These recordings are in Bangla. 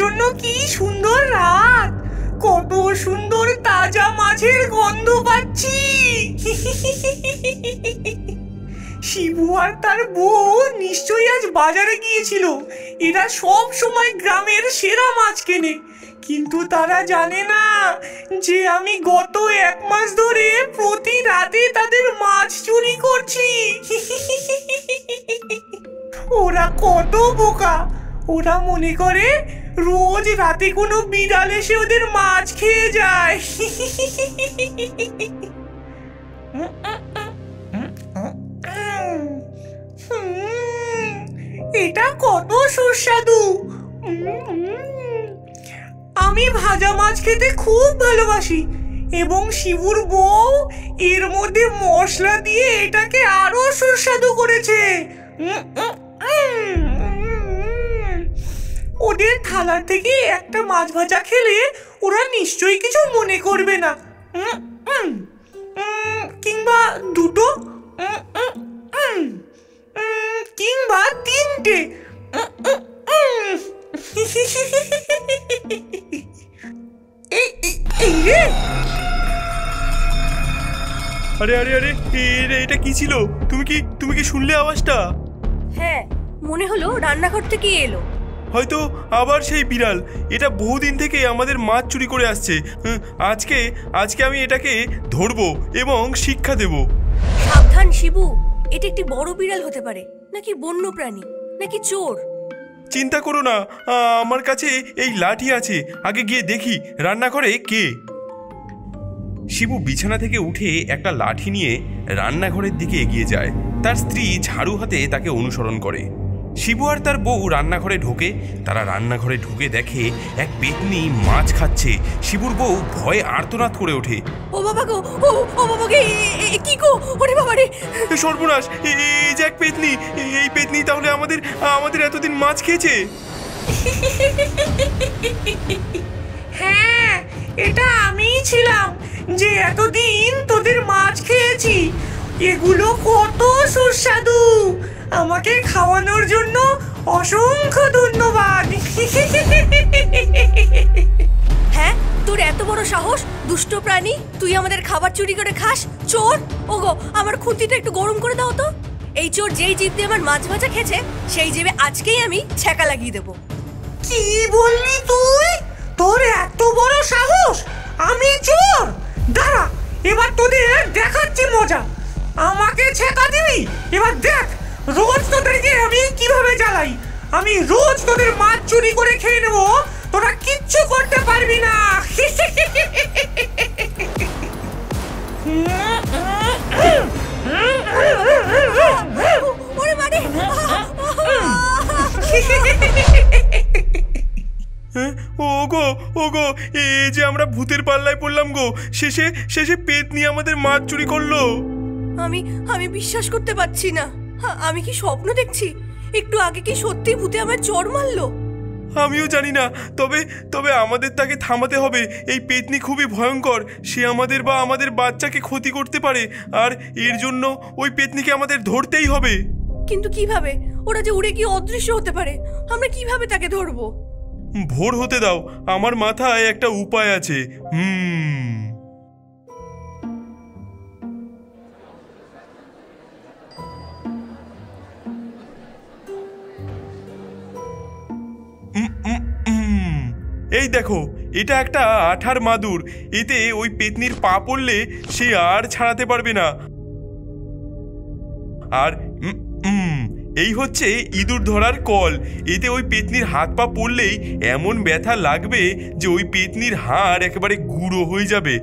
জন্য কি সুন্দর রাত, কত সুন্দর তাজা মাছের গন্ধ পাচ্ছি। শিবু আর তার বউ নিশ্চয়ই আজ বাজারে গিয়েছিল। এরা সব সময় গ্রামের সেরা মাছ কেনে, কিন্তু তারা জানে না যে আমি গত 1 মাস ধরে প্রতি রাতে তাদের মাছ চুরি করছি। ওরা কত বোকা, ওরা মনে করে রোজ রাতে কোনো বিড়াল এসে ওদের মাছ খেয়ে যায়। এটা কত সুস্বাদু। আমি ভাজা মাছ খেতে খুব ভালোবাসি, এবং শিবুর বউ এর মধ্যে মশলা দিয়ে এটাকে আরো সুস্বাদু করেছে। ওদের থালা থেকে একটা মাছ ভাজা খেলে ওরা নিশ্চয়ই কিছু মনে করবে না, কিংবা দুটো, কিংবা 3টে। আরে আরে আরে, এটা কি ছিল? তুমি কি শুনলে আওয়াজটা? হ্যাঁ, মনে হলো রান্নাঘর থেকে এলো। হয়তো আবার সেই বিড়াল। এটা বহুদিন থেকে আমাদের মাছ চুরি করে আসছে। আজকে আমি এটাকে ধরবো এবং শিক্ষা দেব। সাবধান শিবু, এটা একটি বড় বিড়াল হতে পারে, নাকি বন্য প্রাণী, নাকি চোর। চিন্তা করো না, আমার কাছে এই লাঠি আছে। আগে গিয়ে দেখি রান্নাঘরে কে। শিবু বিছানা থেকে উঠে একটা লাঠি নিয়ে রান্নাঘরের দিকে এগিয়ে যায়। তার স্ত্রী ঝাড়ু হাতে তাকে অনুসরণ করে। শিবু আর তার বউ রান্নাঘরে ঢোকে। তারা রান্নাঘরে ঢুকে দেখে এক পেতনি মাছ খাচ্ছে। শিবুর বউ ভয়ে আর্তনাদ করে ওঠে। ও বাবা গো, ও বাবা গে, কি গো, ওরে বাবা রে! সর্বনাশ, এই যে এক পেতনি। এই পেতনি তাহলে আমাদের এতদিন মাছ খেয়েছে। হ্যাঁ, এটা আমিই ছিলাম যে এতদিন তোদের মাছ খেয়েছি। এগুলো কত সুস্বাদু। আমাকে খাওয়ানোর জন্য অসংখ্য ধন্যবাদ। হ্যাঁ, তোর এত বড় সাহস, দুষ্ট প্রাণী! তুই আমাদের খাবার চুরি করে খাস, চোর! ওগো, আমার খুন্তিটা একটু গরম করে দাও তো। এই চোর যেই জিভ দিয়ে আমার মাছ ভাজা খেয়েছে, সেই জিভে আজকেই আমি ছ্যাঁকা লাগিয়ে দেবো। কি বললি তুই? তোর এত বড় সাহস? আমি চোর? দাঁড়া, এবার তোদের দেখাচ্ছি মজা। আমাকে ছ্যাঁকা দিবি? এবার দেখ রোজ তোদেরকে আমি কিভাবে জ্বালাই। আমি রোজ তোদের মাছ চুরি করে খেয়ে নেবো, তোরা কিচ্ছু করতে পারবি না। ওরে মারে! ওগো, এই যে আমরা ভূতের পাল্লায় পড়লাম গো। শেষে পেতনি আমাদের মাছ চুরি করলো। আমি বিশ্বাস করতে পারছি না। আমি কি স্বপ্ন দেখছি? একটু আগে কি সত্যি ভূতে আমার চড় মারলো? আমিও জানি না, তবে আমাদের তাকে থামাতে হবে। এই পেতনি খুবই ভয়ঙ্কর। সে আমাদের বা আমাদের বাচ্চাকে ক্ষতি করতে পারে, আর এর জন্য ওই পেতনিকে আমাদের ধরতেই হবে। কিন্তু কিভাবে? ওরা যে উড়ে গিয়ে অদৃশ্য হতে পারে, আমরা কিভাবে তাকে ধরবো? ভোর হতে দাও, আমার মাথায় একটা উপায় আছে। এই দেখো, এটা একটা আঠার মাদুর। এতে ওই পেতনির পা পড়লে সে আর ছাড়াতে পারবে না। আর এই হচ্ছে ইঁদুর ধরার কল। এতে ওই পেতনির হাত পা পড়লেই এমন ব্যথা লাগবে যে ওই পেতনির হাড় একেবারে গুঁড়ো হয়ে যাবে।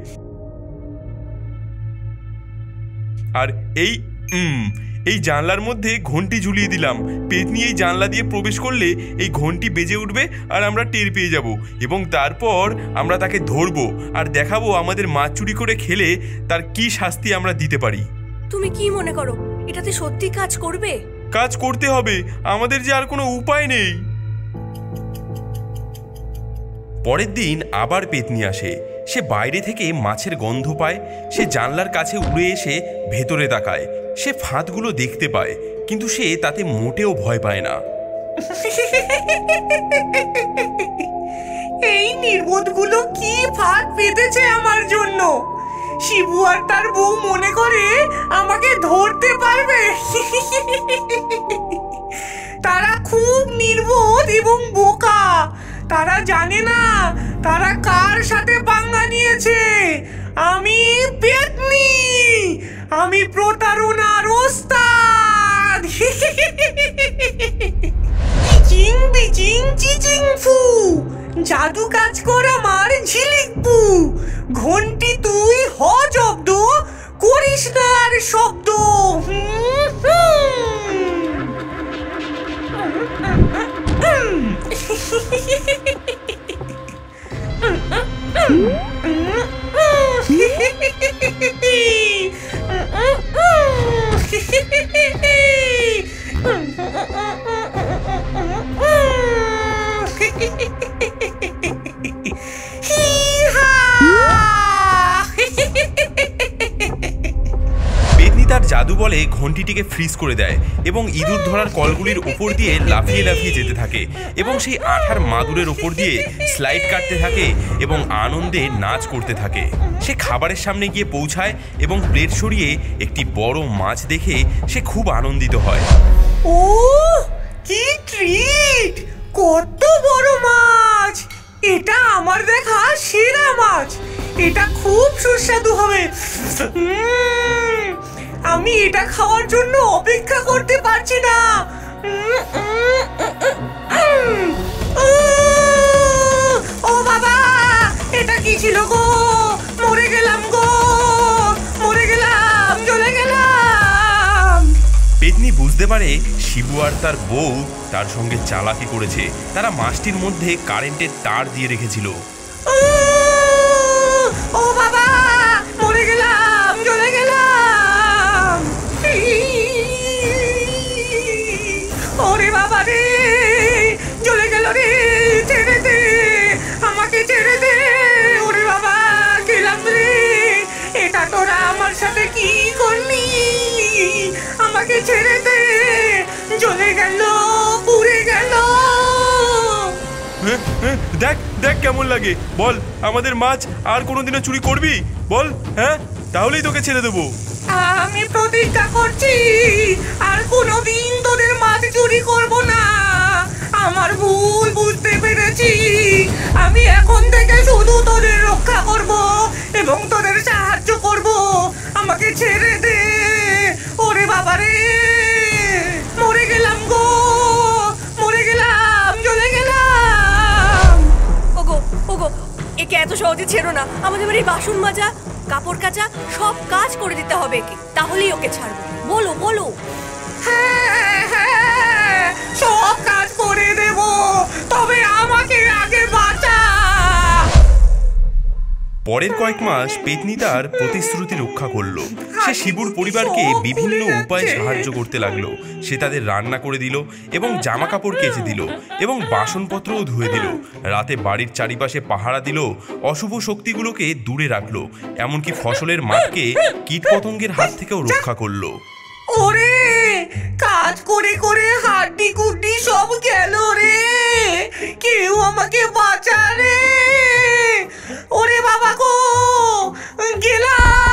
আর এই জানলার মধ্যে ঘন্টি ঝুলিয়ে দিলাম। পেতনি এই জানলা দিয়ে প্রবেশ করলে এই ঘন্টি বেজে উঠবে আর আমরা টের পেয়ে যাব, এবং তারপর আমরা তাকে ধরবো আর দেখাবো আমাদের মাছ চুরি করে খেলে তার কি শাস্তি আমরা দিতে পারি। তুমি কি মনে করো এটাতে সত্যি কাজ করবে? কাজ করতে হবে, আমাদের যে আর কোনো উপায় নেই। পরের দিন আবার পেতনি আসে। সে বাইরে থেকে মাছের গন্ধ পায়। সে জানলার কাছে উড়ে এসে ভেতরে তাকায়। সে ফাঁদগুলো দেখতে পায়, কিন্তু সে তাতে মোটেও ভয় পায় না। এই নির্বোধগুলো কি ফাঁদ পেতেছে আমার জন্য। শিবু আর তার বউ মনে করে আমাকে ধরতে পারবে। তারা খুব নির্বোধ এবং বোকা। তারা জানে না তারা কার সাথে পাঙ্গা নিয়েছে। আমি পেতনি, আমি প্রতারণার ওস্তাদ। চিচিং বিচিং চিচিং ফু, জাদু কাজ কর আমার ঝিলিকপু। ঘন্টি তুই হ জব্দ, করিস না আর শব্দ। তার জাদু বলে ঘন্টিটিকে ফ্রিজ করে দেয় এবং ইঁদুর ধরার কলগুলির উপর দিয়ে লাফিয়ে লাফিয়ে যেতে থাকে এবং সেই আঠার মাদুরের উপর দিয়ে স্লাইড কাটতে থাকে এবং আনন্দে নাচ করতে থাকে। সে খাবারের সামনে গিয়ে পৌঁছায় এবং প্লেট সরিয়ে একটি বড় মাছ দেখে সে খুব আনন্দিত হয়। ও কি ট্রিট! কত বড় মাছ! এটা আমার দেখা সেরা মাছ। এটা খুব সুস্বাদু হবে। আমি এটা খাওয়ার জন্য অপেক্ষা করতে পারছি না। ও বাবা, এটা কি ছিল গো? মরে গেলাম গো, মরে গেলাম, জ্বলে গেলাম। পেতনি বুঝতে পারে শিবু আর তার বউ তার সঙ্গে চালাকি করেছে। তারা মাছটির মধ্যে কারেন্টের তার দিয়ে রেখেছিল। ও বাবা, মরে গেলাম, জ্বলে গেলাম। ওরে বাবা রে, জ্বলে গেল রে, ছেড়ে দে, আমাকে ছেড়ে দে। ওরে বাবা, গেলাম রে। এটা তোরা আমার সাথে কি করলি? আমাকে ছেড়ে দে, জ্বলে গেল, পুড়ে গেল। দেখ দেখ কেমন লাগে, বল আমাদের মাছ আর কোনোদিনও চুরি করবি? বল, হ্যাঁ, তাহলেই তোকে ছেড়ে দেবো। আমি প্রতিজ্ঞা করছি আর কোনোদিন তোদের মাছ চুরি করব না। আমার ভুল বুঝতে পেরেছি। আমি এখন থেকে শুধু তোদের রক্ষা করব এবং তোদের সাহায্য করব। আমাকে ছেড়ে দে। ওরে বাবা রে, মরে গেলাম গো, মরে গেলাম, জ্বলে গেলাম। ওগো ওগো, একে এত সহজে ছেড়ো না। আমাদের বাড়ি বাসন মাজা, কাপড় কাচা সব কাজ করে দিতে হবে একে, তাহলেই ওকে ছাড়বো। বলো বলো। হ্যাঁ হ্যাঁ, সব কাজ করে দেব, তবে আমাকে আগে বাঁচা। পরের কয়েক মাস পেতনি তার প্রতিশ্রুতি রক্ষা করলো। সে শিবুর পরিবারকে বিভিন্ন উপায়ে সাহায্য করতে লাগলো। সে তাদের রান্না করে দিল এবং জামা কাপড় কেচে দিল এবং বাসনপত্রও ধুয়ে দিল। রাতে বাড়ির চারিপাশে পাহারা দিল, অশুভ শক্তিগুলোকে দূরে রাখলো, এমনকি ফসলের মাঠকে কীটপতঙ্গের হাত থেকেও রক্ষা করলো। ওরে, কাজ করে করে হাড্ডি গুড্ডি সব গেল রে। কেউ আমাকে বাঁচা রে। ওরে বাবা গো, গেলাম।